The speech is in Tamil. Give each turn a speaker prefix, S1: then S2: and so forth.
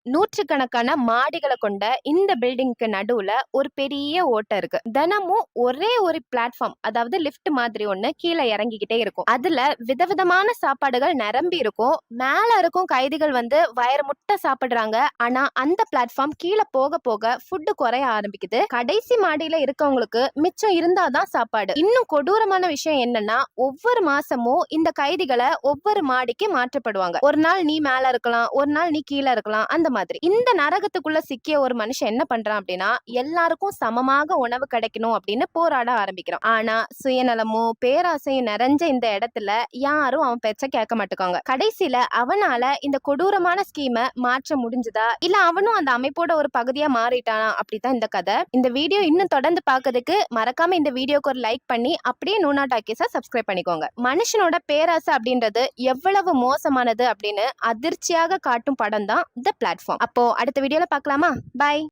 S1: நூற்றுக்கணக்கான மாடிகளை கொண்ட இந்த பில்டிங்க்கு நடுவுல ஒரு பெரிய ஓட்டை இருக்கு. தினமும் ஒரே ஒரு பிளாட்ஃபார்ம், அதாவது லிஃப்ட் மாதிரி ஒண்ணு கீழே இறங்கிக்கிட்டே இருக்கும். அதுல விதவிதமான சாப்பாடுகள் நிரம்பி இருக்கும். மேல இருக்கும் கைதிகள் வந்து வயிறு முட்டை சாப்பிடுறாங்க. ஆனா அந்த பிளாட்ஃபார்ம் கீழே போக போக ஃபுட் குறைய ஆரம்பிக்குது. கடைசி மாடியில இருக்கவங்களுக்கு மிச்சம் இருந்தாதான் சாப்பாடு. இன்னும் கொடூரமான விஷயம் என்னன்னா, ஒவ்வொரு மாசமும் இந்த கைதிகளை ஒவ்வொரு மாடிக்கு மாற்றப்படுவாங்க. ஒரு நாள் நீ மேல இருக்கலாம், ஒரு நாள் நீ கீழே இருக்கலாம். அந்த மாதிரி இந்த நரகத்துக்குள்ள சிக்கிய ஒரு மனுஷன் என்ன பண்றான் அப்படின்னா, எல்லாருக்கும் சமமாக உணவு கிடைக்கணும் அப்படின்னு போராட ஆரம்பிக்கிறான். ஆனா சுயநலமும் பேராசையும் நிறைஞ்ச இந்த இடத்துல யாரும் அவன் பேச்ச கேட்க மாட்டுக்காங்க. கடைசியில அவனால இந்த கொடூரமான ஸ்கீமை மாற்ற முடிஞ்சுதா, இல்ல அவனும் அந்த அமைப்போட ஒரு பகுதியா மாறிட்டானா, அப்படித்தான் இந்த கதை. இந்த வீடியோ இன்னும் தொடர்ந்து பார்க்கிறதுக்கு மறக்காம இந்த வீடியோக்கு ஒரு லைக் பண்ணி அப்படியே நூனா டாக்கீஸை சப்ஸ்கிரைப் பண்ணிக்கோங்க. மனுஷனோட பேராசை அப்படின்றது எவ்வளவு மோசமானது அப்படின்னு அதிர்ச்சியாக காட்டும் படம் தான் த பிளாட்ஃபார்ம். அப்போ அடுத்த வீடியோல பார்க்கலாமா? பை.